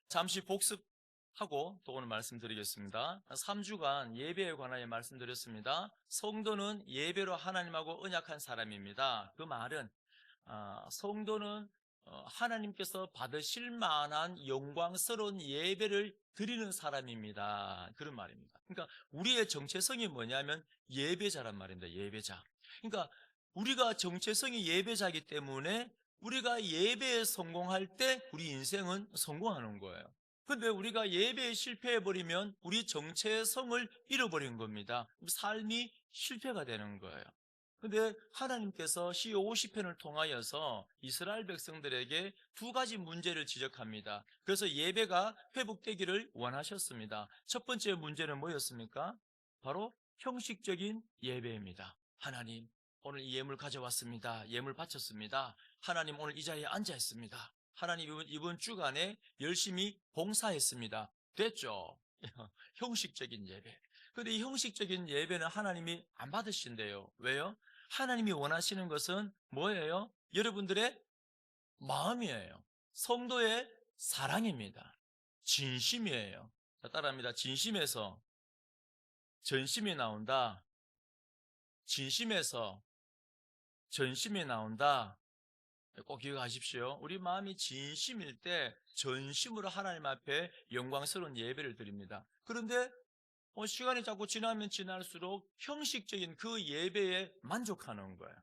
잠시 복습하고 또 오늘 말씀드리겠습니다. 3주간 예배에 관하여 말씀드렸습니다. 성도는 예배로 하나님하고 언약한 사람입니다. 그 말은 성도는 하나님께서 받으실 만한 영광스러운 예배를 드리는 사람입니다. 그런 말입니다. 그러니까 우리의 정체성이 뭐냐면 예배자란 말입니다. 예배자. 그러니까 우리가 정체성이 예배자이기 때문에 우리가 예배에 성공할 때 우리 인생은 성공하는 거예요. 근데 우리가 예배에 실패해버리면 우리 정체성을 잃어버린 겁니다. 삶이 실패가 되는 거예요. 근데 하나님께서 시 50편을 통하여서 이스라엘 백성들에게 두 가지 문제를 지적합니다. 그래서 예배가 회복되기를 원하셨습니다. 첫 번째 문제는 뭐였습니까? 바로 형식적인 예배입니다. 하나님, 오늘 이 예물 가져왔습니다. 예물 바쳤습니다. 하나님, 오늘 이 자리에 앉아 있습니다. 하나님, 이번 주간에 열심히 봉사했습니다. 됐죠? 형식적인 예배. 근데 이 형식적인 예배는 하나님이 안 받으신대요. 왜요? 하나님이 원하시는 것은 뭐예요? 여러분들의 마음이에요. 성도의 사랑입니다. 진심이에요. 자, 따라합니다. 진심에서 전심이 나온다. 진심에서 전심이 나온다. 꼭 기억하십시오. 우리 마음이 진심일 때 전심으로 하나님 앞에 영광스러운 예배를 드립니다. 그런데 시간이 자꾸 지나면 지날수록 형식적인 그 예배에 만족하는 거예요.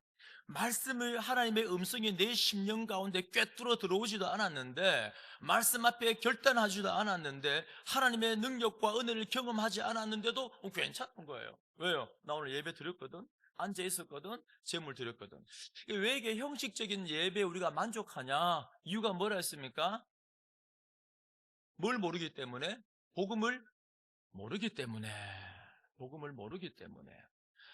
말씀을 하나님의 음성이 내 심령 가운데 꿰뚫어 들어오지도 않았는데, 말씀 앞에 결단하지도 않았는데, 하나님의 능력과 은혜를 경험하지 않았는데도 괜찮은 거예요. 왜요? 나 오늘 예배 드렸거든? 앉아 있었거든? 제물 드렸거든. 왜 이게 형식적인 예배에 우리가 만족하냐? 이유가 뭐라 했습니까? 뭘 모르기 때문에? 복음을 모르기 때문에. 복음을 모르기 때문에.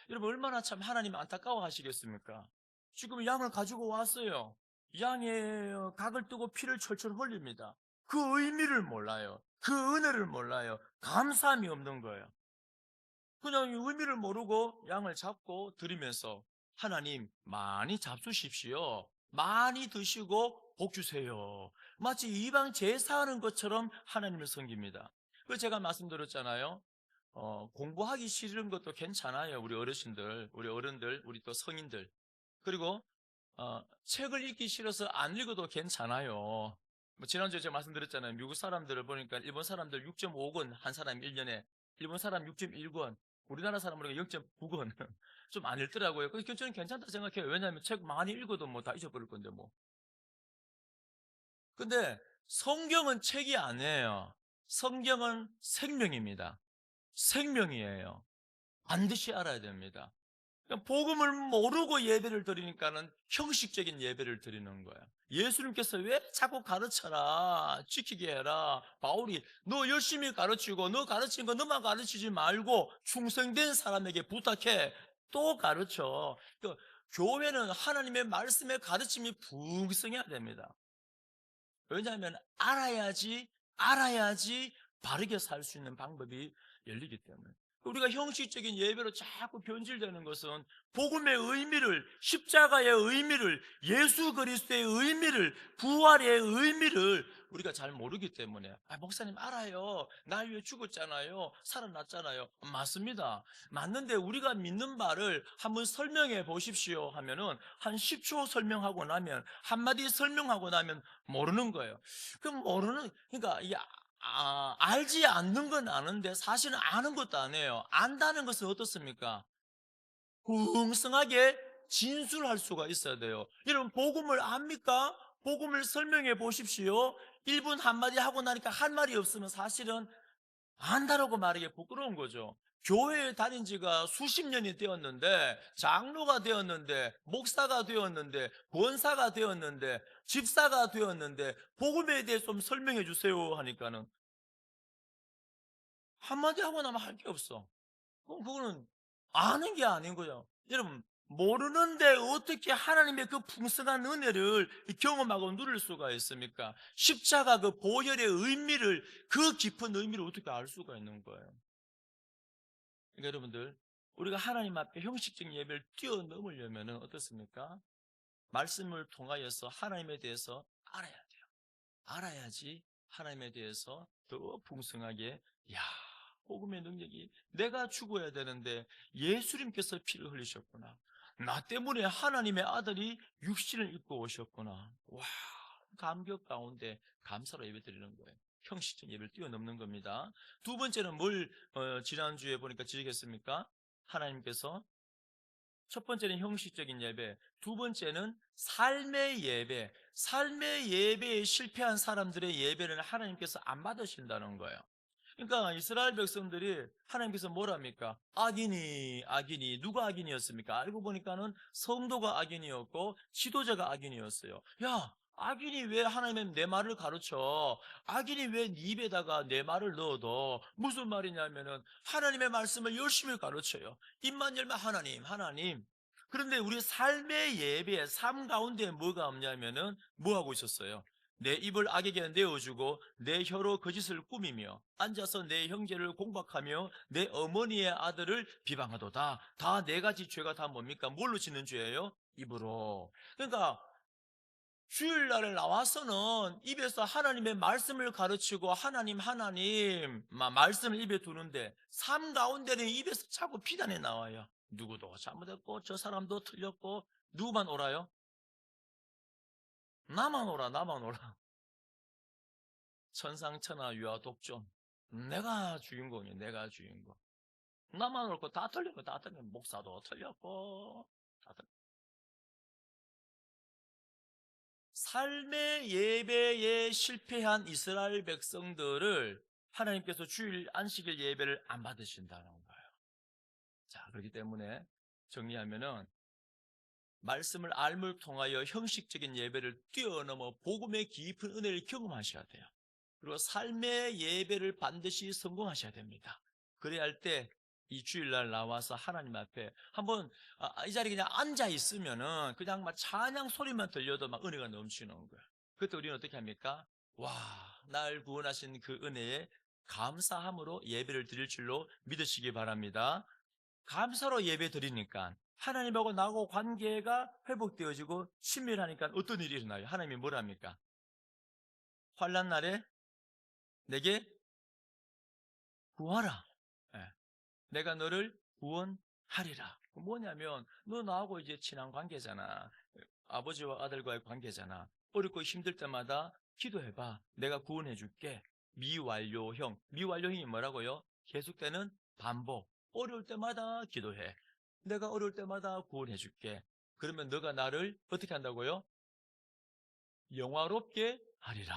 여러분, 얼마나 참 하나님 안타까워 하시겠습니까? 지금 양을 가지고 왔어요. 양의 각을 뜨고 피를 철철 흘립니다. 그 의미를 몰라요. 그 은혜를 몰라요. 감사함이 없는 거예요. 그냥 이 의미를 모르고 양을 잡고 드리면서 하나님 많이 잡수십시오. 많이 드시고 복 주세요. 마치 이방 제사하는 것처럼 하나님을 섬깁니다. 그 제가 말씀드렸잖아요. 공부하기 싫은 것도 괜찮아요. 우리 어르신들, 우리 어른들, 우리 또 성인들. 그리고 책을 읽기 싫어서 안 읽어도 괜찮아요. 지난주에 제가 말씀드렸잖아요. 미국 사람들을 보니까 일본 사람들 6.5권, 한 사람 1년에. 일본 사람 6.1권, 우리나라 사람으로 0.9권. 좀 안 읽더라고요. 그래서 저는 괜찮다 생각해요. 왜냐하면 책 많이 읽어도 뭐 다 잊어버릴 건데 뭐. 근데 성경은 책이 아니에요. 성경은 생명입니다. 생명이에요. 반드시 알아야 됩니다. 그러니까 복음을 모르고 예배를 드리니까는 형식적인 예배를 드리는 거야. 예수님께서 왜 자꾸 가르쳐라, 지키게 해라. 바울이 너 열심히 가르치고 너 가르친 거 너만 가르치지 말고 충성된 사람에게 부탁해. 또 가르쳐. 그러니까 교회는 하나님의 말씀의 가르침이 풍성해야 됩니다. 왜냐하면 알아야지 바르게 살 수 있는 방법이 열리기 때문에. 우리가 형식적인 예배로 자꾸 변질되는 것은 복음의 의미를, 십자가의 의미를, 예수 그리스도의 의미를, 부활의 의미를 우리가 잘 모르기 때문에. 목사님 알아요. 날 위해 죽었잖아요. 살아났잖아요. 맞습니다. 맞는데 우리가 믿는 바를 한번 설명해 보십시오 하면은 한 10초 설명하고 나면, 한마디 설명하고 나면 모르는 거예요. 그럼 그러니까 알지 않는 건 아는데 사실은 아는 것도 아니에요. 안다는 것은 어떻습니까? 풍성하게 진술할 수가 있어야 돼요. 여러분, 복음을 압니까? 복음을 설명해 보십시오. 1분 한마디 하고 나니까 할 말이 없으면 사실은 안다라고 말하기 부끄러운 거죠. 교회에 다닌 지가 수십 년이 되었는데, 장로가 되었는데, 목사가 되었는데, 권사가 되었는데, 집사가 되었는데, 복음에 대해 좀 설명해 주세요 하니까는 한마디 하고 나면 할 게 없어. 그럼 그거는 아는 게 아닌 거죠. 여러분, 모르는데 어떻게 하나님의 그 풍성한 은혜를 경험하고 누릴 수가 있습니까? 십자가 그 보혈의 의미를, 그 깊은 의미를 어떻게 알 수가 있는 거예요? 그러니까 여러분들, 우리가 하나님 앞에 형식적인 예배를 뛰어넘으려면 어떻습니까? 말씀을 통하여서 하나님에 대해서 알아야 돼요. 알아야지 하나님에 대해서 더 풍성하게, 야, 복음의 능력이, 내가 죽어야 되는데 예수님께서 피를 흘리셨구나. 나 때문에 하나님의 아들이 육신을 입고 오셨구나. 와, 감격 가운데 감사로 예배드리는 거예요. 형식적 예배를 뛰어넘는 겁니다. 두 번째는 뭘 지난주에 보니까 지적했습니까? 하나님께서 첫 번째는 형식적인 예배, 두 번째는 삶의 예배. 삶의 예배에 실패한 사람들의 예배를 하나님께서 안 받으신다는 거예요. 그러니까 이스라엘 백성들이 하나님께서 뭐랍니까? 악인이, 악인이. 누가 악인이었습니까? 알고 보니까는 성도가 악인이었고 지도자가 악인이었어요. 야, 악인이 왜 하나님의 내 말을 가르쳐? 악인이 왜 네 입에다가 내 말을 넣어도? 무슨 말이냐면은 하나님의 말씀을 열심히 가르쳐요. 입만 열면 하나님, 하나님. 그런데 우리 삶의 예배, 삶 가운데 뭐가 없냐면은 뭐 하고 있었어요? 내 입을 악에게 내어주고 내 혀로 거짓을 꾸미며 앉아서 내 형제를 공박하며 내 어머니의 아들을 비방하도다. 다 네 가지 죄가 다 뭡니까? 뭘로 짓는 죄예요? 입으로. 그러니까 주일날에 나와서는 입에서 하나님의 말씀을 가르치고 하나님 하나님 말씀을 입에 두는데 삶 가운데는 입에서 자꾸 비난이 나와요. 누구도 잘못했고 저 사람도 틀렸고 누구만 옳아요? 나만 옳아, 나만 옳아. 천상천하 유아 독존. 내가 주인공이야, 내가 주인공. 나만 옳고 다 틀리고 다 틀리고 목사도 틀렸고 다 틀. 삶의 예배에 실패한 이스라엘 백성들을 하나님께서 주일 안식일 예배를 안 받으신다는 거예요. 자, 그렇기 때문에 정리하면은 말씀을 알물 통하여 형식적인 예배를 뛰어넘어 복음의 깊은 은혜를 경험하셔야 돼요. 그리고 삶의 예배를 반드시 성공하셔야 됩니다. 그래야 할 때 이 주일날 나와서 하나님 앞에 한번 이 자리에 그냥 앉아 있으면은 그냥 막 찬양 소리만 들려도 막 은혜가 넘치는 거예요. 그때 우리는 어떻게 합니까? 와, 날 구원하신 그 은혜에 감사함으로 예배를 드릴 줄로 믿으시기 바랍니다. 감사로 예배 드리니까 하나님하고 나하고 관계가 회복되어지고 친밀하니까 어떤 일이 일어나요? 하나님이 뭘 합니까? 환난 날에 내게 구하라. 예, 내가 너를 구원하리라. 뭐냐면 너 나하고 이제 친한 관계잖아. 아버지와 아들과의 관계잖아. 어렵고 힘들 때마다 기도해봐. 내가 구원해줄게. 미완료형. 미완료형이 뭐라고요? 계속되는 반복. 어려울 때마다 기도해. 내가 어려울 때마다 구원해줄게. 그러면 너가 나를 어떻게 한다고요? 영화롭게 하리라.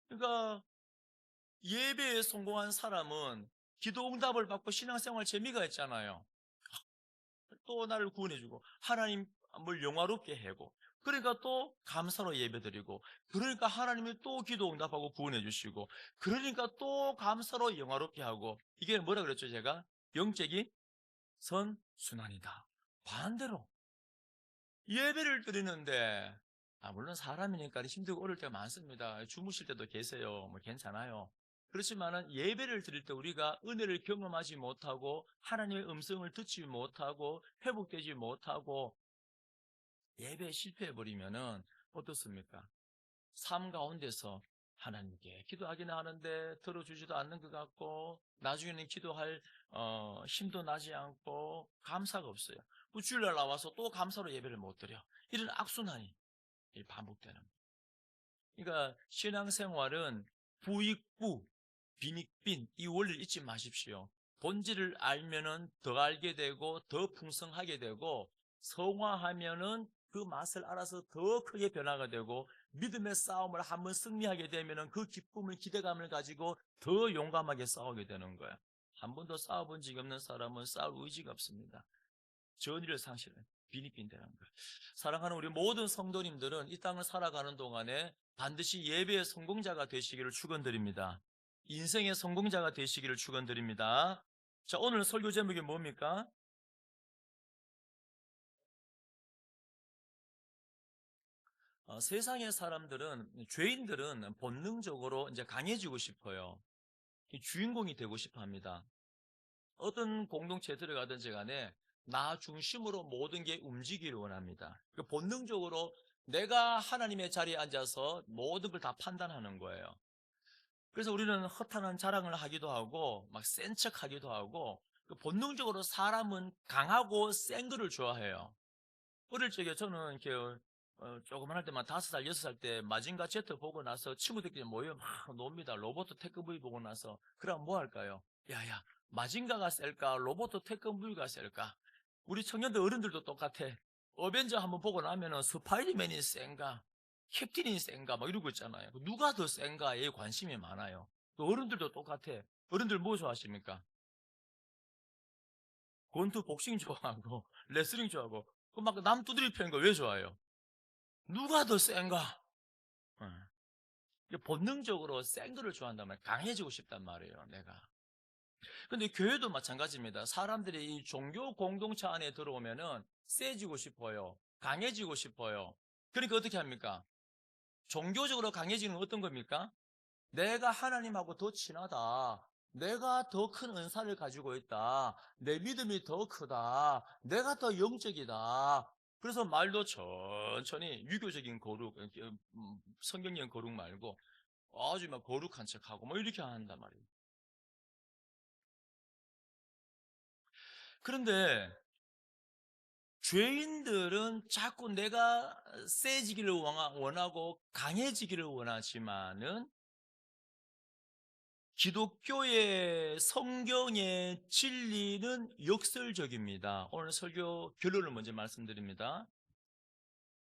그러니까 예배에 성공한 사람은 기도 응답을 받고 신앙생활 재미가 있잖아요. 또 나를 구원해주고 하나님을 영화롭게 하고 그러니까 또 감사로 예배드리고 그러니까 하나님이 또 기도 응답하고 구원해주시고 그러니까 또 감사로 영화롭게 하고 이게 뭐라 그랬죠 제가? 영적인 선순환이다. 반대로 예배를 드리는데 물론 사람이니까 힘들고 어려울 때가 많습니다. 주무실 때도 계세요. 뭐 괜찮아요. 그렇지만은 예배를 드릴 때 우리가 은혜를 경험하지 못하고 하나님의 음성을 듣지 못하고 회복되지 못하고 예배에 실패해버리면은 어떻습니까? 삶 가운데서 하나님께 기도하기는 하는데 들어주지도 않는 것 같고 나중에는 기도할 힘도 나지 않고 감사가 없어요. 그 주일날 나와서 또 감사로 예배를 못 드려. 이런 악순환이 반복되는 거예요. 그러니까 신앙생활은 부익부, 빈익빈 이 원리를 잊지 마십시오. 본질을 알면은 더 알게 되고 더 풍성하게 되고 성화하면은 그 맛을 알아서 더 크게 변화가 되고 믿음의 싸움을 한번 승리하게 되면은 그 기쁨을 기대감을 가지고 더 용감하게 싸우게 되는 거예요. 한 번도 싸워본 적이 없는 사람은 싸울 의지가 없습니다. 전의를 상실은 빈익빈 되는 거예요. 사랑하는 우리 모든 성도님들은 이 땅을 살아가는 동안에 반드시 예배의 성공자가 되시기를 축원드립니다. 인생의 성공자가 되시기를 축원드립니다. 자, 오늘 설교 제목이 뭡니까? 세상의 사람들은 죄인들은 본능적으로 이제 강해지고 싶어요. 주인공이 되고 싶어 합니다. 어떤 공동체에 들어가든지 간에 나 중심으로 모든 게 움직이기를 원합니다. 본능적으로 내가 하나님의 자리에 앉아서 모든 걸 다 판단하는 거예요. 그래서 우리는 허탄한 자랑을 하기도 하고 막 센 척하기도 하고 본능적으로 사람은 강하고 센 거를 좋아해요. 어릴 적에 저는 이렇게 조그만 할 때만 5살, 6살 때 마징가 제트 보고 나서 친구들끼리 모여 막 놉니다. 로봇 테크무비 보고 나서. 그럼 뭐 할까요? 야야, 마징가가 셀까? 로봇 테크무비가 셀까? 우리 청년들 어른들도 똑같아. 어벤져 한번 보고 나면은 스파이더맨이 센가? 캡틴이 센가? 막 이러고 있잖아요. 누가 더 센가에 관심이 많아요. 또 어른들도 똑같아. 어른들 뭐 좋아하십니까? 권투 복싱 좋아하고 레슬링 좋아하고 그 막 남 두드리 패는 거 왜 좋아해요? 누가 더 센가? 본능적으로 센 거를 좋아한단 말이에요. 강해지고 싶단 말이에요, 내가. 근데 교회도 마찬가지입니다. 사람들이 이 종교 공동체 안에 들어오면은 세지고 싶어요. 강해지고 싶어요. 그러니까 어떻게 합니까? 종교적으로 강해지는 건 어떤 겁니까? 내가 하나님하고 더 친하다. 내가 더 큰 은사를 가지고 있다. 내 믿음이 더 크다. 내가 더 영적이다. 그래서 말도 천천히 유교적인 거룩, 성경적인 거룩 말고 아주 막 거룩한 척하고 뭐 이렇게 한단 말이에요. 그런데 죄인들은 자꾸 내가 세지기를 원하고 강해지기를 원하지만은 기독교의 성경의 진리는 역설적입니다. 오늘 설교 결론을 먼저 말씀드립니다.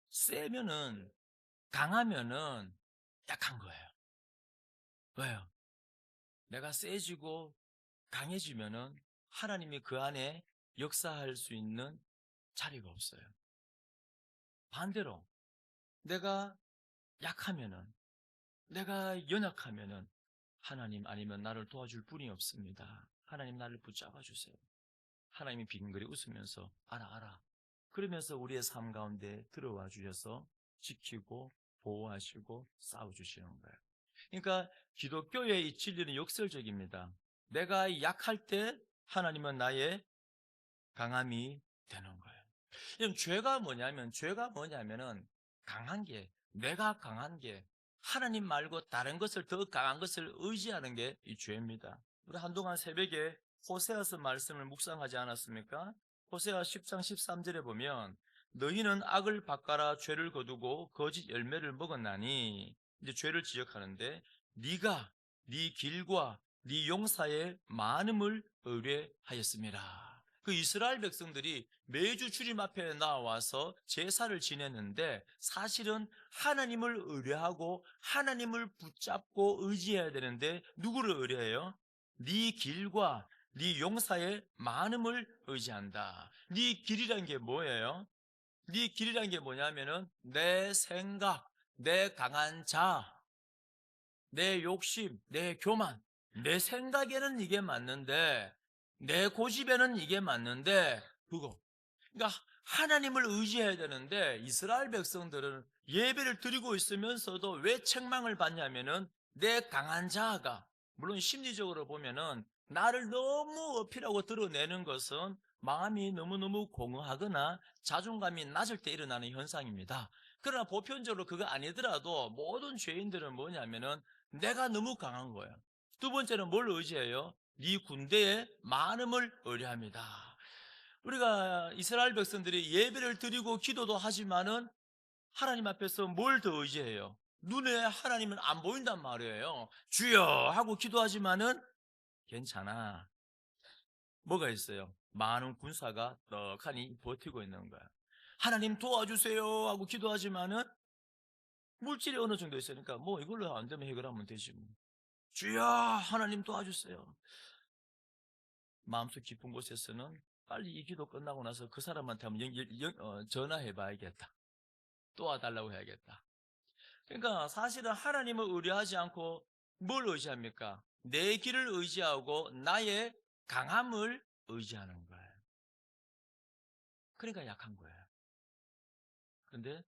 세면은, 강하면은 약한 거예요. 왜요? 내가 세지고 강해지면은 하나님이 그 안에 역사할 수 있는 자리가 없어요. 반대로 내가 약하면은, 내가 연약하면은 하나님 아니면 나를 도와줄 분이 없습니다. 하나님 나를 붙잡아 주세요. 하나님이 빙그리 웃으면서 알아 알아. 그러면서 우리의 삶 가운데 들어와 주셔서 지키고 보호하시고 싸워주시는 거예요. 그러니까 기독교의 이 진리는 역설적입니다. 내가 약할 때 하나님은 나의 강함이 되는 거예요. 죄가 뭐냐면은 강한 게, 내가 강한 게 하나님 말고 다른 것을 더 강한 것을 의지하는 게 이 죄입니다. 우리 한동안 새벽에 호세아서 말씀을 묵상하지 않았습니까? 호세아 10장 13절에 보면 너희는 악을 바꿔라 죄를 거두고 거짓 열매를 먹었나니, 이제 죄를 지적하는데 네가 네 길과 네 용사의 많음을 의뢰하였습니다. 그 이스라엘 백성들이 매주 주님 앞에 나와서 제사를 지냈는데 사실은 하나님을 의뢰하고 하나님을 붙잡고 의지해야 되는데 누구를 의뢰해요? 네 길과 네 용사의 많음을 의지한다. 네 길이란 게 뭐예요? 네 길이란 게 뭐냐면은 내 생각, 내 강한 자, 내 욕심, 내 교만, 내 생각에는 이게 맞는데, 내 고집에는 이게 맞는데, 그거. 그러니까 하나님을 의지해야 되는데, 이스라엘 백성들은 예배를 드리고 있으면서도 왜 책망을 받냐면은, 내 강한 자아가, 물론 심리적으로 보면은, 나를 너무 어필하고 드러내는 것은 마음이 너무너무 공허하거나 자존감이 낮을 때 일어나는 현상입니다. 그러나 보편적으로 그거 아니더라도 모든 죄인들은 뭐냐면은 내가 너무 강한 거예요. 두 번째는 뭘 의지해요? 네 군대의 많음을 의뢰합니다. 우리가 이스라엘 백성들이 예배를 드리고 기도도 하지만은 하나님 앞에서 뭘 더 의지해요? 눈에 하나님은 안 보인단 말이에요. 주여 하고 기도하지만은 괜찮아. 뭐가 있어요? 많은 군사가 떡하니 버티고 있는 거야. 하나님 도와주세요 하고 기도하지만은 물질이 어느 정도 있으니까 뭐 이걸로 안 되면 해결하면 되지 뭐. 주여 하나님 도와주세요. 마음속 깊은 곳에서는 빨리 이 기도 끝나고 나서 그 사람한테 한번 전화해 봐야겠다. 도와달라고 해야겠다. 그러니까 사실은 하나님을 의뢰하지 않고 뭘 의지합니까? 내 길을 의지하고 나의 강함을 의지하는 거예요. 그러니까 약한 거예요. 그런데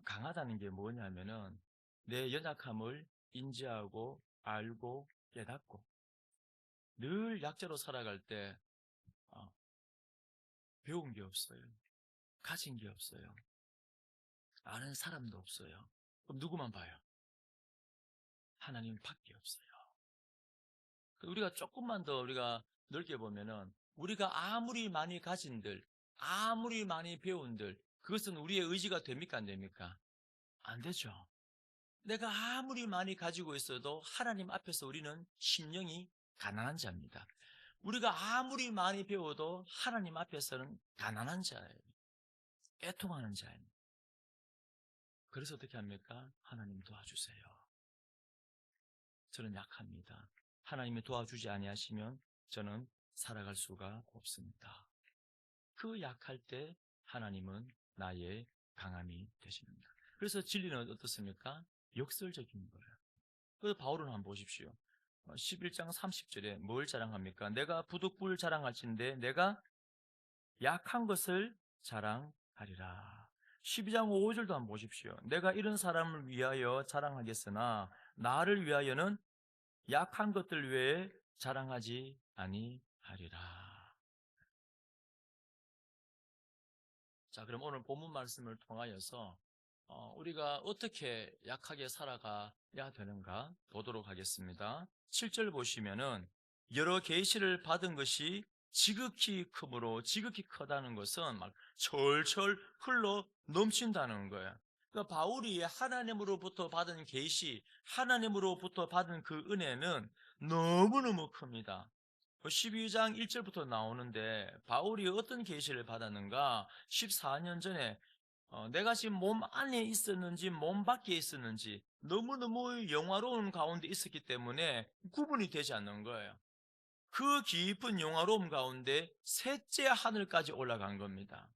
강하다는 게 뭐냐면은 내 연약함을 인지하고 알고 깨닫고 늘 약자로 살아갈 때 어, 배운 게 없어요. 가진 게 없어요. 아는 사람도 없어요. 그럼 누구만 봐요? 하나님밖에 없어요. 우리가 조금만 더 우리가 넓게 보면은 우리가 아무리 많이 가진들, 아무리 많이 배운들, 그것은 우리의 의지가 됩니까? 안 됩니까? 안 되죠. 내가 아무리 많이 가지고 있어도 하나님 앞에서 우리는 심령이 가난한 자입니다. 우리가 아무리 많이 배워도 하나님 앞에서는 가난한 자예요. 애통하는 자입니다. 그래서 어떻게 합니까? 하나님 도와주세요. 저는 약합니다. 하나님이 도와주지 아니하시면 저는 살아갈 수가 없습니다. 그 약할 때 하나님은 나의 강함이 되십니다. 그래서 진리는 어떻습니까? 역설적인 거예요. 그래서 바울은 한번 보십시오. 11장 30절에 뭘 자랑합니까? 내가 부득불 자랑할진대 내가 약한 것을 자랑하리라. 12장 5절도 한번 보십시오. 내가 이런 사람을 위하여 자랑하겠으나 나를 위하여는 약한 것들 외에 자랑하지 아니하리라. 자, 그럼 오늘 본문 말씀을 통하여서 우리가 어떻게 약하게 살아가야 되는가 보도록 하겠습니다. 7절 보시면은 여러 계시를 받은 것이 지극히 크므로 지극히 크다는 것은 막 철철 흘러 넘친다는 거예요. 그러니까 바울이 하나님으로부터 받은 계시, 하나님으로부터 받은 그 은혜는 너무너무 큽니다. 12장 1절부터 나오는데 바울이 어떤 계시를 받았는가? 14년 전에 내가 지금 몸 안에 있었는지 몸 밖에 있었는지 너무너무 영화로운 가운데 있었기 때문에 구분이 되지 않는 거예요. 그 깊은 영화로움 가운데 셋째 하늘까지 올라간 겁니다.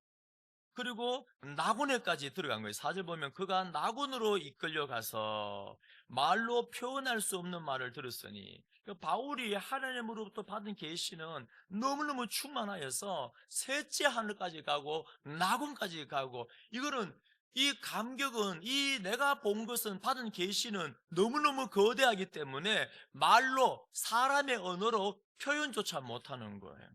그리고 낙원에까지 들어간 거예요. 4절 보면 그가 낙원으로 이끌려가서 말로 표현할 수 없는 말을 들었으니 바울이 하나님으로부터 받은 계시는 너무너무 충만하여서 셋째 하늘까지 가고 낙원까지 가고 이거는 이 감격은 이 내가 본 것은 받은 계시는 너무너무 거대하기 때문에 말로 사람의 언어로 표현조차 못하는 거예요.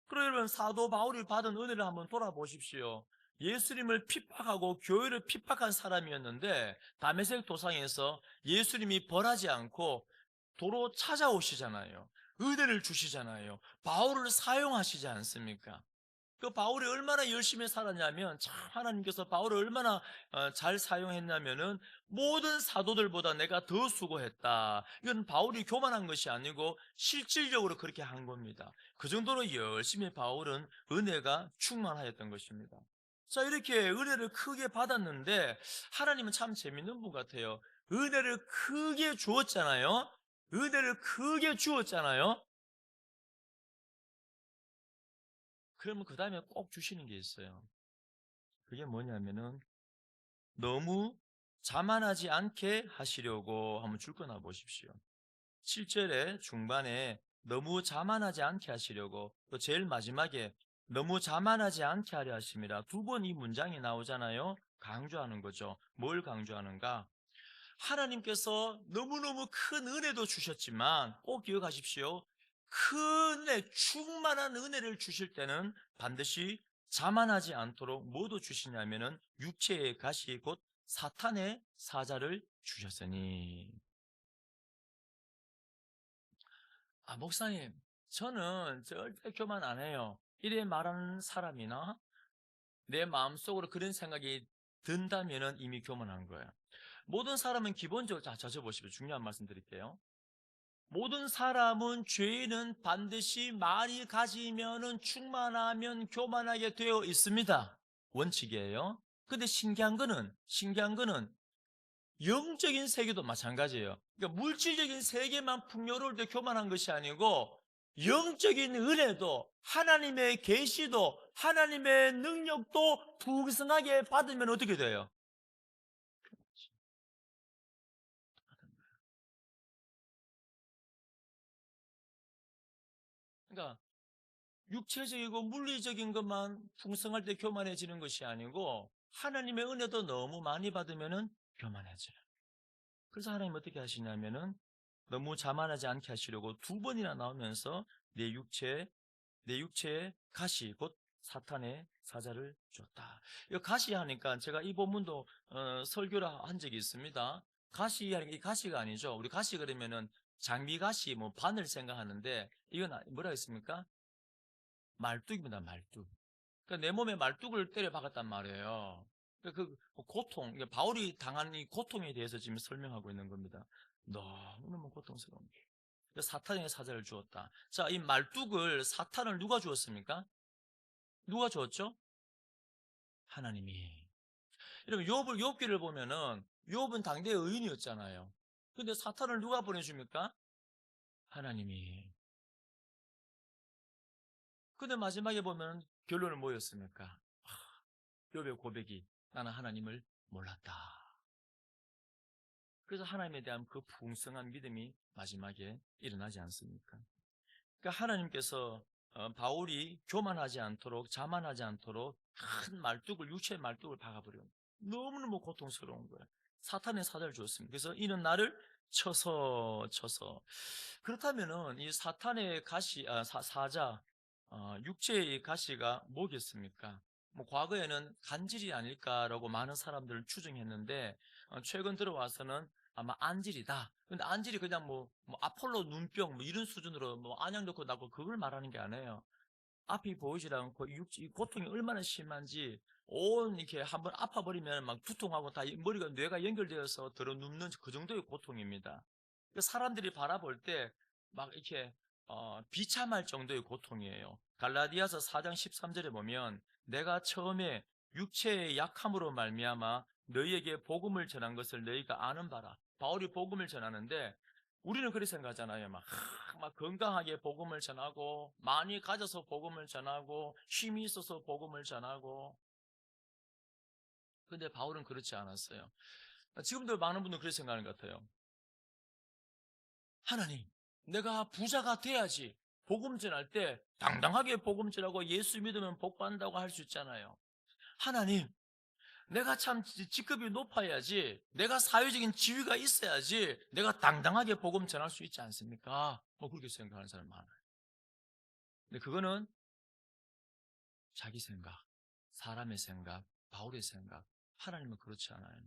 그러면 사도 바울이 받은 은혜를 한번 돌아보십시오. 예수님을 핍박하고 교회를 핍박한 사람이었는데 다메섹 도상에서 예수님이 벌하지 않고 도로 찾아오시잖아요. 은혜를 주시잖아요. 바울을 사용하시지 않습니까? 그 바울이 얼마나 열심히 살았냐면 참 하나님께서 바울을 얼마나 잘 사용했냐면은 모든 사도들보다 내가 더 수고했다. 이건 바울이 교만한 것이 아니고 실질적으로 그렇게 한 겁니다. 그 정도로 열심히 바울은 은혜가 충만하였던 것입니다. 자, 이렇게 은혜를 크게 받았는데 하나님은 참 재밌는 분 같아요. 은혜를 크게 주었잖아요. 은혜를 크게 주었잖아요. 그러면 그 다음에 꼭 주시는 게 있어요. 그게 뭐냐면은 너무 자만하지 않게 하시려고 한번 줄 거나 보십시오. 7절에 중반에 너무 자만하지 않게 하시려고 또 제일 마지막에 너무 자만하지 않게 하려 하심이라 두 번 이 문장이 나오잖아요. 강조하는 거죠. 뭘 강조하는가? 하나님께서 너무너무 큰 은혜도 주셨지만 꼭 기억하십시오. 큰 은혜, 충만한 은혜를 주실 때는 반드시 자만하지 않도록 뭐도 주시냐면은 육체의 가시 곧 사탄의 사자를 주셨으니. 목사님, 저는 절대 교만 안 해요. 이래 말하는 사람이나 내 마음속으로 그런 생각이 든다면은 이미 교만한 거예요. 모든 사람은 기본적으로, 자, 보십시오. 중요한 말씀 드릴게요. 모든 사람은 죄는 반드시 많이 가지면은 충만하면 교만하게 되어 있습니다. 원칙이에요. 근데 신기한 거는 영적인 세계도 마찬가지예요. 그러니까 물질적인 세계만 풍요로울 때 교만한 것이 아니고 영적인 은혜도 하나님의 계시도 하나님의 능력도 풍성하게 받으면 어떻게 돼요? 그러니까 육체적이고 물리적인 것만 풍성할 때 교만해지는 것이 아니고 하나님의 은혜도 너무 많이 받으면 교만해져요. 그래서 하나님 어떻게 하시냐면은 너무 자만하지 않게 하시려고 두 번이나 나오면서 내 육체의 가시 곧 사탄의 사자를 주었다. 이 가시하니까 제가 이 본문도 설교를 한 적이 있습니다. 가시하니까 이 가시가 아니죠. 우리 가시 그러면은 장미 가시, 뭐 바늘 생각하는데 이건 뭐라 했습니까? 말뚝입니다. 말뚝. 그러니까 내 몸에 말뚝을 때려 박았단 말이에요. 그 고통, 그러니까 바울이 당한 이 고통에 대해서 지금 설명하고 있는 겁니다. 너무너무 고통스러운 게. 사탄의 사자를 주었다. 자, 이 말뚝을 사탄을 누가 주었습니까? 누가 주었죠? 하나님이. 여러분 욥기를 보면은 욥은 당대의 의인이었잖아요. 근데 사탄을 누가 보내줍니까? 하나님이. 근데 마지막에 보면 결론은 뭐였습니까? 욥의 고백이 나는 하나님을 몰랐다. 그래서 하나님에 대한 그 풍성한 믿음이 마지막에 일어나지 않습니까? 그러니까 하나님께서 바울이 교만하지 않도록 자만하지 않도록 큰 말뚝을 육체의 말뚝을 박아버려요. 너무너무 고통스러운 거예요. 사탄의 사자를 주었습니다. 그래서 이는 나를 쳐서 그렇다면은 이 사탄의 가시 사자 육체의 가시가 뭐겠습니까? 뭐 과거에는 간질이 아닐까라고 많은 사람들을 추정했는데 최근 들어와서는 아마 안질이다. 근데 안질이 그냥 뭐 아폴로 눈병 뭐 이런 수준으로 뭐 안약 넣고 나고 그걸 말하는 게 아니에요. 앞이 보이지 않고 이 고통이 얼마나 심한지 온 이렇게 한번 아파버리면 막 두통하고 다 머리가 뇌가 연결되어서 들어 눕는 그 정도의 고통입니다. 그 사람들이 바라볼 때 막 이렇게 비참할 정도의 고통이에요. 갈라디아서 4장 13절에 보면 내가 처음에 육체의 약함으로 말미암아 너희에게 복음을 전한 것을 너희가 아는 바라. 바울이 복음을 전하는데 우리는 그렇게 생각하잖아요. 막 건강하게 복음을 전하고 많이 가져서 복음을 전하고 힘이 있어서 복음을 전하고. 근데 바울은 그렇지 않았어요. 지금도 많은 분들 그렇게 생각하는 것 같아요. 하나님, 내가 부자가 돼야지 복음 전할 때 당당하게 복음 전하고 예수 믿으면 복 받는다고 할 수 있잖아요. 하나님, 내가 참 직급이 높아야지, 내가 사회적인 지위가 있어야지 내가 당당하게 복음 전할 수 있지 않습니까? 뭐 그렇게 생각하는 사람 많아요. 근데 그거는 자기 생각, 사람의 생각, 바울의 생각. 하나님은 그렇지 않아요.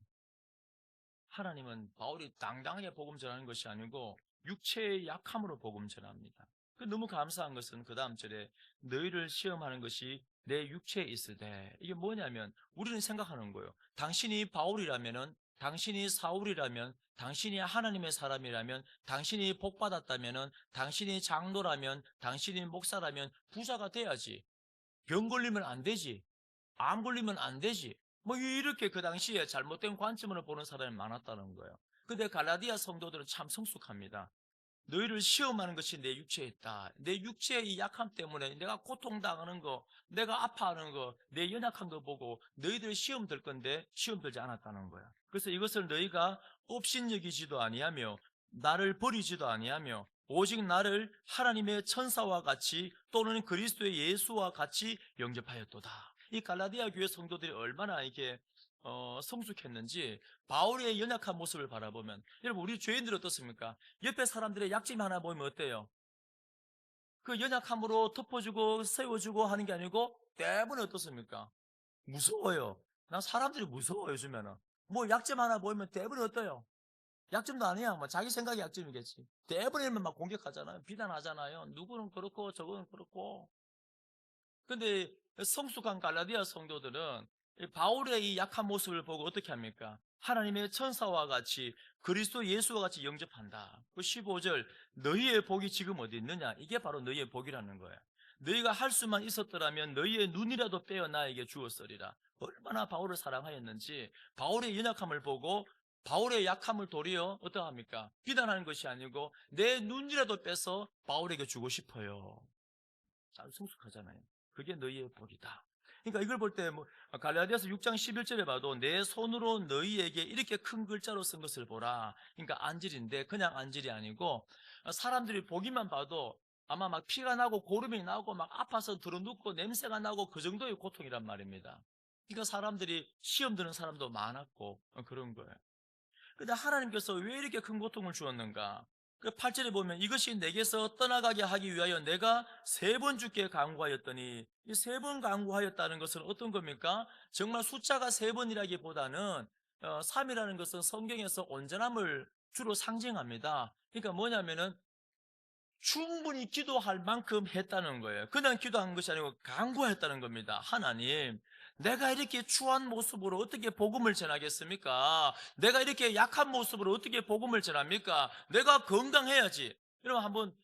하나님은 바울이 당당하게 복음 전하는 것이 아니고 육체의 약함으로 복음 전합니다. 너무 감사한 것은 그 다음 절에 너희를 시험하는 것이 내 육체에 있으되, 이게 뭐냐면 우리는 생각하는 거예요. 당신이 바울이라면은, 당신이 사울이라면, 당신이 하나님의 사람이라면, 당신이 복받았다면은, 당신이 장로라면, 당신이 목사라면 부자가 돼야지. 병 걸리면 안 되지. 암 걸리면 안 되지. 뭐 이렇게 그 당시에 잘못된 관점으로 보는 사람이 많았다는 거예요. 근데 갈라디아 성도들은 참 성숙합니다. 너희를 시험하는 것이 내 육체에 있다. 내 육체의 이 약함 때문에 내가 고통당하는 거, 내가 아파하는 거, 내 연약한 거 보고 너희들 시험 들 건데 시험 들지 않았다는 거야. 그래서 이것을 너희가 업신여기지도 아니하며 나를 버리지도 아니하며 오직 나를 하나님의 천사와 같이 또는 그리스도의 예수와 같이 영접하였도다. 이 갈라디아 교회 성도들이 얼마나 이게 성숙했는지 바울의 연약한 모습을 바라보면, 여러분 우리 죄인들 어떻습니까? 옆에 사람들의 약점 하나 보이면 어때요? 그 연약함으로 덮어주고 세워주고 하는 게 아니고 대부분 어떻습니까? 무서워요. 난 사람들이 무서워 요즘에는. 뭐 약점 하나 보이면 대부분 어때요? 약점도 아니야. 뭐 자기 생각이 약점이겠지. 대부분이면 막 공격하잖아요. 비난하잖아요. 누구는 그렇고 저거는 그렇고. 근데 성숙한 갈라디아 성도들은 바울의 이 약한 모습을 보고 어떻게 합니까? 하나님의 천사와 같이 그리스도 예수와 같이 영접한다. 그 15절 너희의 복이 지금 어디 있느냐? 이게 바로 너희의 복이라는 거예요. 너희가 할 수만 있었더라면 너희의 눈이라도 떼어 나에게 주었으리라. 얼마나 바울을 사랑하였는지 바울의 연약함을 보고 바울의 약함을 도리어 어떠합니까? 비난하는 것이 아니고 내 눈이라도 빼서 바울에게 주고 싶어요. 참 성숙하잖아요. 그게 너희의 복이다. 그러니까 이걸 볼 때 갈라디아서 6장 11절에 봐도 내 손으로 너희에게 이렇게 큰 글자로 쓴 것을 보라. 그러니까 안질인데 그냥 안질이 아니고 사람들이 보기만 봐도 아마 막 피가 나고 고름이 나고 막 아파서 들어눕고 냄새가 나고 그 정도의 고통이란 말입니다. 그러니까 사람들이 시험 드는 사람도 많았고 그런 거예요. 근데 하나님께서 왜 이렇게 큰 고통을 주었는가? 그 8절에 보면 이것이 내게서 떠나가게 하기 위하여 내가 3번 주께 간구하였더니, 이 3번 간구하였다는 것은 어떤 겁니까? 정말 숫자가 3번이라기보다는 3이라는 것은 성경에서 온전함을 주로 상징합니다. 그러니까 뭐냐면은 충분히 기도할 만큼 했다는 거예요. 그냥 기도한 것이 아니고 간구했다는 겁니다. 하나님, 내가 이렇게 추한 모습으로 어떻게 복음을 전하겠습니까? 내가 이렇게 약한 모습으로 어떻게 복음을 전합니까? 내가 건강해야지. 여러분 한번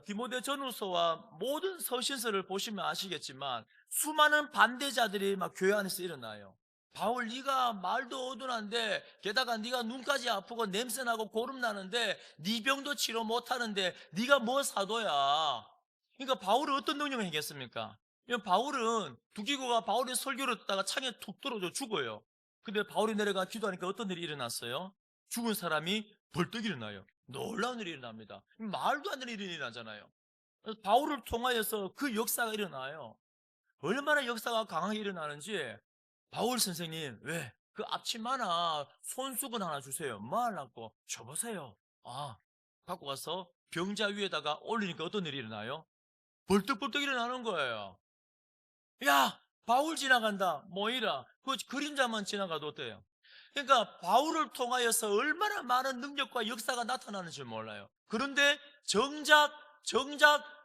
디모데 전후서와 모든 서신서를 보시면 아시겠지만 수많은 반대자들이 막 교회 안에서 일어나요. 바울, 네가 말도 어둔한데 게다가 네가 눈까지 아프고 냄새나고 고름나는데 네 병도 치료 못하는데 네가 뭐 사도야. 그러니까 바울은 어떤 능력을 행했습니까? 바울은 두기고가 바울의 설교를 듣다가 창에 툭 떨어져 죽어요. 근데 바울이 내려가 기도하니까 어떤 일이 일어났어요? 죽은 사람이 벌떡 일어나요. 놀라운 일이 일어납니다. 말도 안 되는 일이 일어나잖아요. 그래서 바울을 통하여서 그 역사가 일어나요. 얼마나 역사가 강하게 일어나는지. 바울 선생님, 왜? 그 앞치마나 손수건 하나 주세요. 뭐 하려고? 줘보세요. 아, 갖고 가서 병자 위에다가 올리니까 어떤 일이 일어나요? 벌떡벌떡 일어나는 거예요. 야, 바울 지나간다. 뭐이라. 그 그림자만 지나가도 어때요? 그러니까 바울을 통하여서 얼마나 많은 능력과 역사가 나타나는지 몰라요. 그런데 정작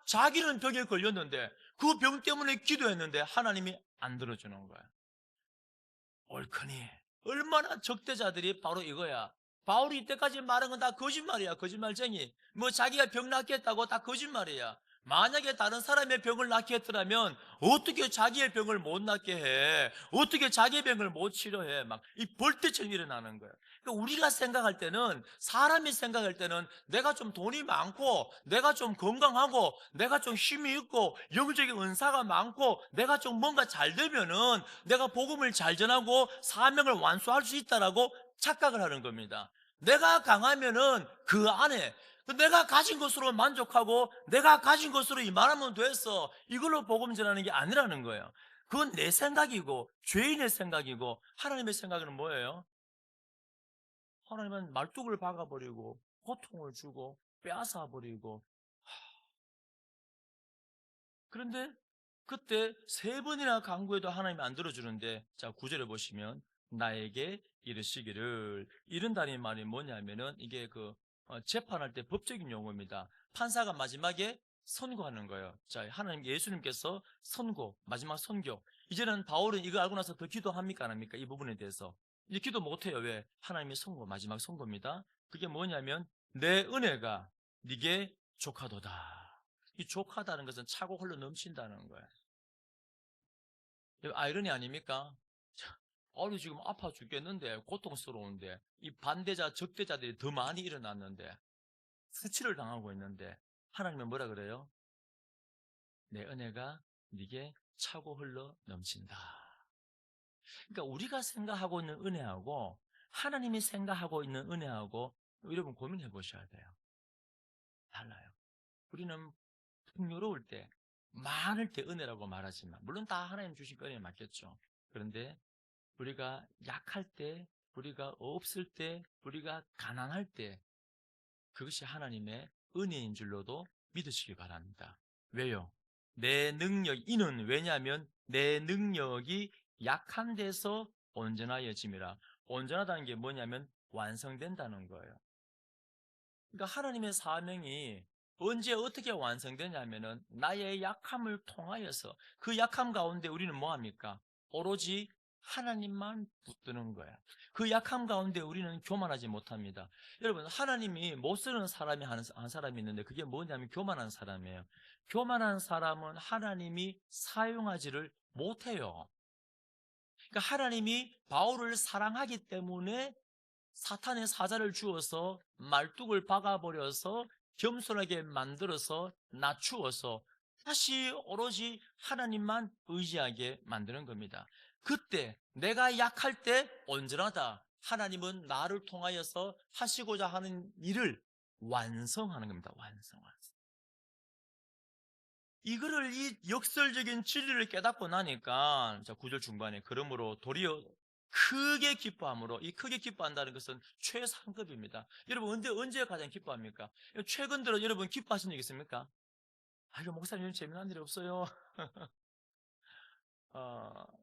자기는 병에 걸렸는데 그 병 때문에 기도했는데 하나님이 안 들어주는 거예요. 옳거니 얼마나 적대자들이 바로 이거야. 바울이 이때까지 말한 건 다 거짓말이야. 거짓말쟁이. 뭐 자기가 병 낫겠다고 다 거짓말이야. 만약에 다른 사람의 병을 낫게 했더라면 어떻게 자기의 병을 못 낫게 해? 어떻게 자기의 병을 못 치료해? 막 이 벌떼처럼 일어나는 거야. 그러니까 우리가 생각할 때는, 사람이 생각할 때는 내가 좀 돈이 많고 내가 좀 건강하고 내가 좀 힘이 있고 영적인 은사가 많고 내가 좀 뭔가 잘 되면은 내가 복음을 잘 전하고 사명을 완수할 수 있다라고 착각을 하는 겁니다. 내가 강하면은 그 안에 내가 가진 것으로 만족하고 내가 가진 것으로 이만하면 됐어, 이걸로 복음 전하는 게 아니라는 거예요. 그건 내 생각이고 죄인의 생각이고, 하나님의 생각은 뭐예요? 하나님은 말뚝을 박아버리고 고통을 주고 빼앗아버리고. 그런데 그때 3번이나 간구해도 하나님이 안 들어주는데, 자 9절에 보시면 나에게 이르시기를, 이른다는 말이 뭐냐면은 이게 재판할 때 법적인 용어입니다. 판사가 마지막에 선고하는 거예요. 자, 하나님 예수님께서 선고, 마지막 선교. 이제는 바울은 이거 알고 나서 더 기도합니까 안 합니까? 이 부분에 대해서 이제 기도 못해요. 왜? 하나님의 선고, 마지막 선고입니다. 그게 뭐냐면 내 은혜가 네게 족하도다. 이 족하다는 것은 차고 흘러 넘친다는 거예요. 이거 아이러니 아닙니까? 아니 지금 아파 죽겠는데, 고통스러운데, 이 반대자 적대자들이 더 많이 일어났는데, 수치를 당하고 있는데 하나님은 뭐라 그래요? 내 은혜가 네게 차고 흘러 넘친다. 그러니까 우리가 생각하고 있는 은혜하고 하나님이 생각하고 있는 은혜하고, 여러분 고민해 보셔야 돼요. 달라요. 우리는 풍요로울 때, 많을 때 은혜라고 말하지만, 물론 다 하나님 주신 은혜 맞겠죠. 그런데 우리가 약할 때, 우리가 없을 때, 우리가 가난할 때, 그것이 하나님의 은혜인 줄로도 믿으시기 바랍니다. 왜요? 내 능력, 이는 왜냐하면 내 능력이 약한 데서 온전하여짐이라. 온전하다는 게 뭐냐면 완성된다는 거예요. 그러니까 하나님의 사명이 언제 어떻게 완성되냐면은 나의 약함을 통하여서, 그 약함 가운데 우리는 뭐합니까? 오로지 하나님만 붙드는 거야. 그 약함 가운데 우리는 교만하지 못합니다. 여러분, 하나님이 못 쓰는 사람이 한 사람이 있는데 그게 뭐냐면 교만한 사람이에요. 교만한 사람은 하나님이 사용하지를 못해요. 그러니까 하나님이 바울을 사랑하기 때문에 사탄의 사자를 주어서 말뚝을 박아버려서 겸손하게 만들어서 낮추어서 다시 오로지 하나님만 의지하게 만드는 겁니다. 그때 내가 약할 때 온전하다. 하나님은 나를 통하여서 하시고자 하는 일을 완성하는 겁니다. 완성하는. 이거를, 이 역설적인 진리를 깨닫고 나니까, 자 9절 중반에 그러므로 도리어 크게 기뻐함으로, 이 크게 기뻐한다는 것은 최상급입니다. 여러분 언제 가장 기뻐합니까? 최근 들어 여러분 기뻐하신 적 있습니까? 이거 목사님 재미난 일이 없어요.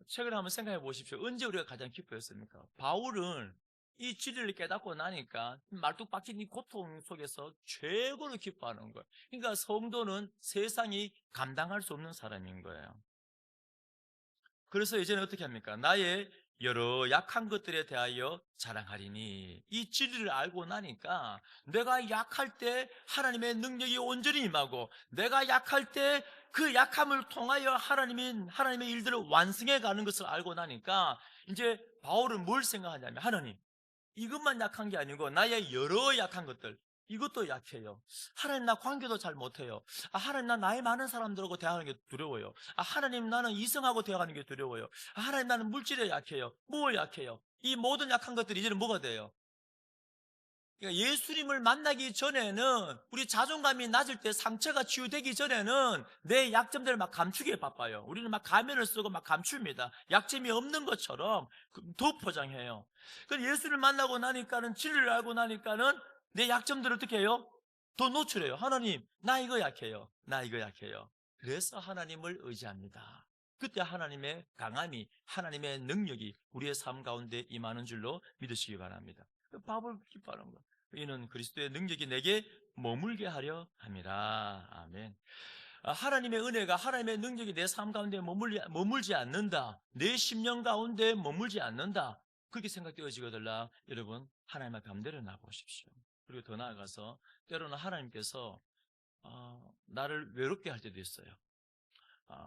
최근에 한번 생각해 보십시오. 언제 우리가 가장 기뻐했습니까? 바울은 이 진리를 깨닫고 나니까 말뚝 박힌 이 고통 속에서 최고로 기뻐하는 거예요. 그러니까 성도는 세상이 감당할 수 없는 사람인 거예요. 그래서 이제는 어떻게 합니까? 나의 여러 약한 것들에 대하여 자랑하리니, 이 진리를 알고 나니까 내가 약할 때 하나님의 능력이 온전히 임하고, 내가 약할 때 그 약함을 통하여 하나님의 일들을 완성해 가는 것을 알고 나니까 이제 바울은 뭘 생각하냐면, 하나님, 이것만 약한 게 아니고 나의 여러 약한 것들, 이것도 약해요. 하나님, 나 관계도 잘 못해요. 하나님, 나 나이 많은 사람들하고 대화하는 게 두려워요. 하나님, 나는 이성하고 대화하는 게 두려워요. 하나님, 나는 물질에 약해요. 뭐 약해요? 이 모든 약한 것들이 이제는 뭐가 돼요? 그러니까 예수님을 만나기 전에는, 우리 자존감이 낮을 때 상처가 치유되기 전에는 내 약점들을 막 감추기에 바빠요. 우리는 막 가면을 쓰고 막 감춥니다. 약점이 없는 것처럼 더 포장해요. 그런데 예수를 만나고 나니까는, 진리를 알고 나니까는 내 약점들을 어떻게 해요? 더 노출해요. 하나님, 나 이거 약해요. 나 이거 약해요. 그래서 하나님을 의지합니다. 그때 하나님의 강함이, 하나님의 능력이 우리의 삶 가운데 임하는 줄로 믿으시기 바랍니다. 밥을 기뻐하는 거예요. 이는 그리스도의 능력이 내게 머물게 하려 함이라. 아멘. 하나님의 은혜가, 하나님의 능력이 내 삶 가운데 머물지 않는다, 내 심령 가운데 머물지 않는다, 그렇게 생각되어지거든요. 여러분, 하나님 앞에 한번 내려놔 보십시오. 그리고 더 나아가서 때로는 하나님께서 나를 외롭게 할 때도 있어요.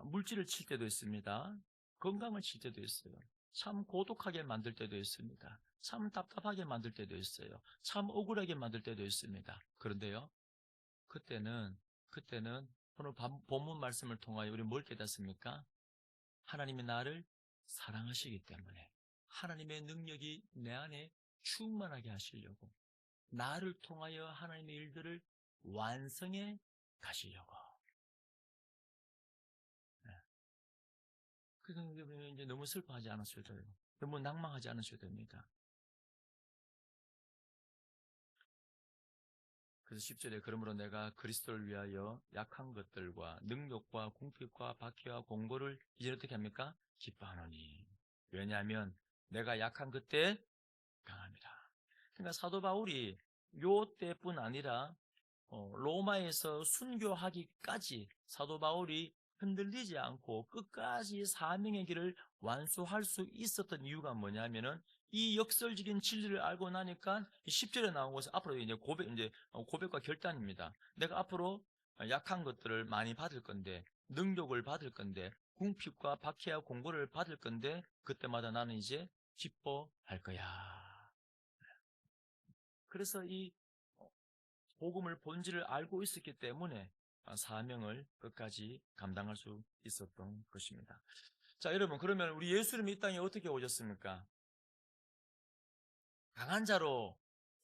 물질을 칠 때도 있습니다. 건강을 칠 때도 있어요. 참 고독하게 만들 때도 있습니다. 참 답답하게 만들 때도 있어요. 참 억울하게 만들 때도 있습니다. 그런데요, 그때는 오늘 본문 말씀을 통하여 우리 뭘 깨닫습니까? 하나님이 나를 사랑하시기 때문에, 하나님의 능력이 내 안에 충만하게 하시려고, 나를 통하여 하나님의 일들을 완성해 가시려고. 네. 그래서 이제 너무 슬퍼하지 않으셔도 돼요. 너무 낭망하지 않으셔도 됩니다. 그래서 10절에, 그러므로 내가 그리스도를 위하여 약한 것들과 능력과 궁핍과 박해와 공고를 이제 어떻게 합니까? 기뻐하노니. 왜냐하면 내가 약한 그때 강합니다. 그러니까 사도 바울이 요 때뿐 아니라 로마에서 순교하기까지 사도 바울이 흔들리지 않고 끝까지 사명의 길을 완수할 수 있었던 이유가 뭐냐면은, 이 역설적인 진리를 알고 나니까 10절에 나온 것은 앞으로 이제 고백과 결단입니다. 내가 앞으로 약한 것들을 많이 받을 건데, 능력을 받을 건데, 궁핍과 박해와 공고를 받을 건데, 그때마다 나는 이제 기뻐할 거야. 그래서 이 복음을 본질을 알고 있었기 때문에 사명을 끝까지 감당할 수 있었던 것입니다. 자, 여러분, 그러면 우리 예수님이 이 땅에 어떻게 오셨습니까? 강한 자로,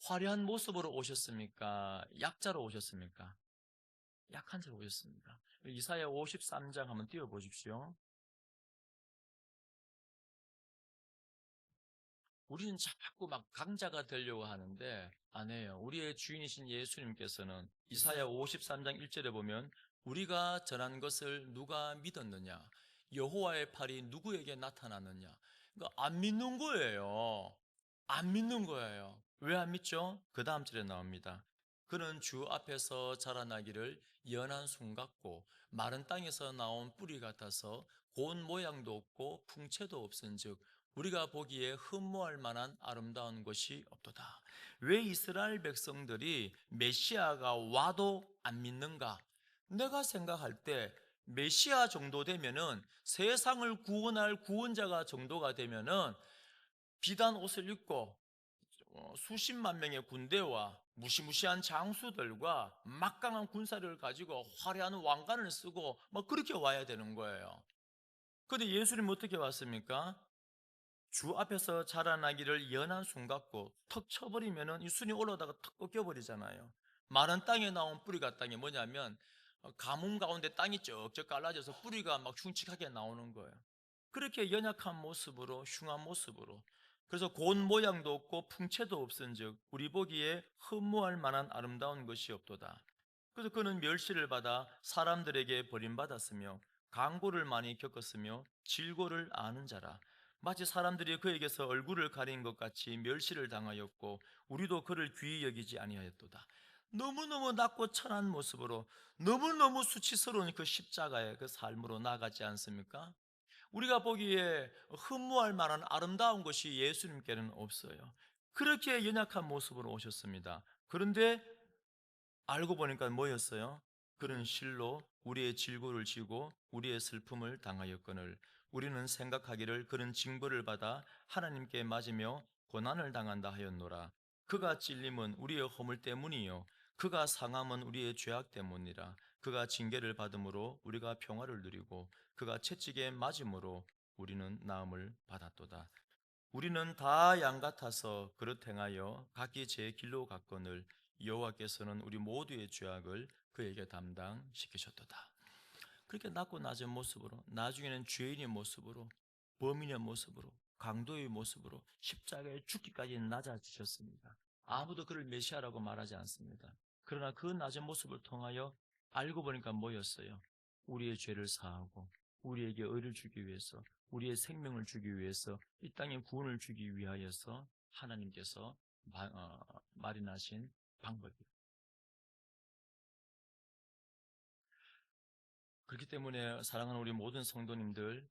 화려한 모습으로 오셨습니까? 약자로 오셨습니까? 약한 자로 오셨습니다. 이사야 53장 한번 띄워보십시오. 우리는 자꾸 막 강자가 되려고 하는데 아니에요. 우리의 주인이신 예수님께서는 이사야 53장 1절에 보면, 우리가 전한 것을 누가 믿었느냐? 여호와의 팔이 누구에게 나타났느냐? 그러니까 안 믿는 거예요. 안 믿는 거예요. 왜 안 믿죠? 그 다음 절에 나옵니다. 그는 주 앞에서 자라나기를 연한 순 같고 마른 땅에서 나온 뿌리 같아서 고운 모양도 없고 풍채도 없은즉 우리가 보기에 흠모할 만한 아름다운 것이 없도다. 왜 이스라엘 백성들이 메시아가 와도 안 믿는가? 내가 생각할 때 메시아 정도 되면은, 세상을 구원할 구원자가 정도가 되면은 비단 옷을 입고 수십만 명의 군대와 무시무시한 장수들과 막강한 군사력을 가지고 화려한 왕관을 쓰고 뭐 그렇게 와야 되는 거예요. 그런데 예수님은 어떻게 왔습니까? 주 앞에서 자라나기를 연한 순 같고, 턱 쳐버리면은 이 순이 올라오다가 턱 꺾여버리잖아요. 마른 땅에 나온 뿌리 같다는 게 뭐냐면, 가뭄 가운데 땅이 쩍쩍 갈라져서 뿌리가 막 흉측하게 나오는 거예요. 그렇게 연약한 모습으로, 흉한 모습으로, 그래서 곶 모양도 없고 풍채도 없은즉 우리 보기에 흠모할 만한 아름다운 것이 없도다. 그래서 그는 멸시를 받아 사람들에게 버림받았으며 강고를 많이 겪었으며 질고를 아는 자라. 마치 사람들이 그에게서 얼굴을 가린 것 같이 멸시를 당하였고 우리도 그를 귀히 여기지 아니하였도다. 너무너무 낮고 천한 모습으로 너무너무 수치스러운 그 십자가의 그 삶으로 나가지 않습니까? 우리가 보기에 흠모할 만한 아름다운 것이 예수님께는 없어요. 그렇게 연약한 모습으로 오셨습니다. 그런데 알고 보니까 뭐였어요? 그는 실로 우리의 질고를 지고 우리의 슬픔을 당하였거늘 우리는 생각하기를 그는 징벌을 받아 하나님께 맞으며 고난을 당한다 하였노라. 그가 찔림은 우리의 허물 때문이요 그가 상함은 우리의 죄악 때문이라. 그가 징계를 받음으로 우리가 평화를 누리고 그가 채찍에 맞음으로 우리는 나음을 받았도다. 우리는 다 양 같아서 그릇 행하여 각기 제 길로 갔거늘 여호와께서는 우리 모두의 죄악을 그에게 담당시키셨도다. 그렇게 낮고 낮은 모습으로, 나중에는 죄인의 모습으로, 범인의 모습으로, 강도의 모습으로 십자가에 죽기까지 낮아지셨습니다. 아무도 그를 메시아라고 말하지 않습니다. 그러나 그 낮은 모습을 통하여 알고 보니까 뭐였어요? 우리의 죄를 사하고 우리에게 의를 주기 위해서, 우리의 생명을 주기 위해서, 이 땅에 구원을 주기 위하여서 하나님께서 마련하신 방법이에요. 그렇기 때문에 사랑하는 우리 모든 성도님들,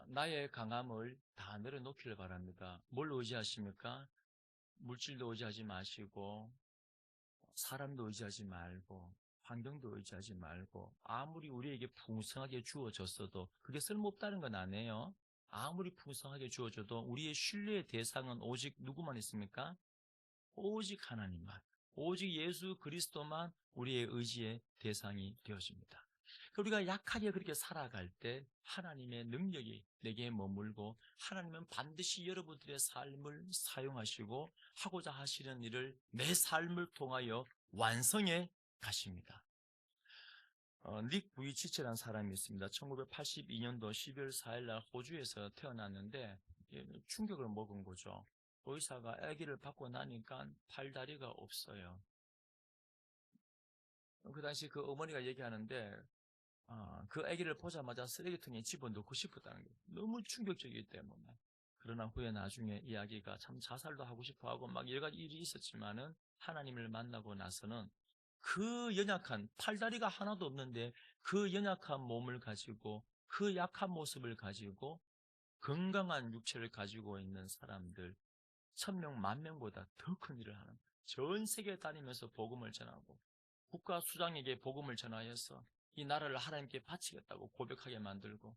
나의 강함을 다 내려놓기를 바랍니다. 뭘 의지하십니까? 물질도 의지하지 마시고, 사람도 의지하지 말고, 환경도 의지하지 말고, 아무리 우리에게 풍성하게 주어졌어도 그게 쓸모없다는 건 아니에요. 아무리 풍성하게 주어져도 우리의 신뢰의 대상은 오직 누구만 있습니까? 오직 하나님만, 오직 예수 그리스도만 우리의 의지의 대상이 되어집니다. 우리가 약하게 그렇게 살아갈 때 하나님의 능력이 내게 머물고 하나님은 반드시 여러분들의 삶을 사용하시고 하고자 하시는 일을 내 삶을 통하여 완성해 가십니다. 닉 부이치치라는 사람이 있습니다. 1982년도 12월 4일 날 호주에서 태어났는데 충격을 먹은 거죠. 의사가 아기를 받고 나니까 팔다리가 없어요. 그 당시 그 어머니가 얘기하는데 그 아기를 보자마자 쓰레기통에 집어넣고 싶었다는 거예요. 너무 충격적이기 때문에. 그러나 후에 나중에 이 아기가 참 자살도 하고 싶어 하고 막 여러 가지 일이 있었지만은 하나님을 만나고 나서는 그 연약한 팔다리가 하나도 없는데 그 연약한 몸을 가지고 그 약한 모습을 가지고 건강한 육체를 가지고 있는 사람들 1000명, 10,000명보다 더 큰 일을 하는 거예요. 전 세계 다니면서 복음을 전하고 국가 수장에게 복음을 전하여서 이 나라를 하나님께 바치겠다고 고백하게 만들고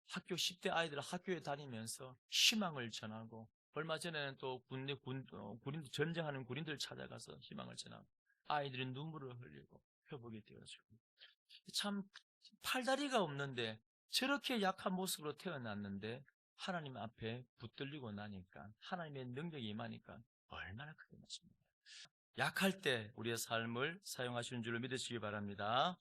학교 10대 아이들 학교에 다니면서 희망을 전하고 얼마 전에는 또 군인 전쟁하는 군인들 찾아가서 희망을 전하고 아이들이 눈물을 흘리고 회복이 되어지고 참 팔다리가 없는데 저렇게 약한 모습으로 태어났는데 하나님 앞에 붙들리고 나니까 하나님의 능력이 임하니까 얼마나 크게 맞습니까? 약할 때 우리의 삶을 사용하시는 줄을 믿으시기 바랍니다.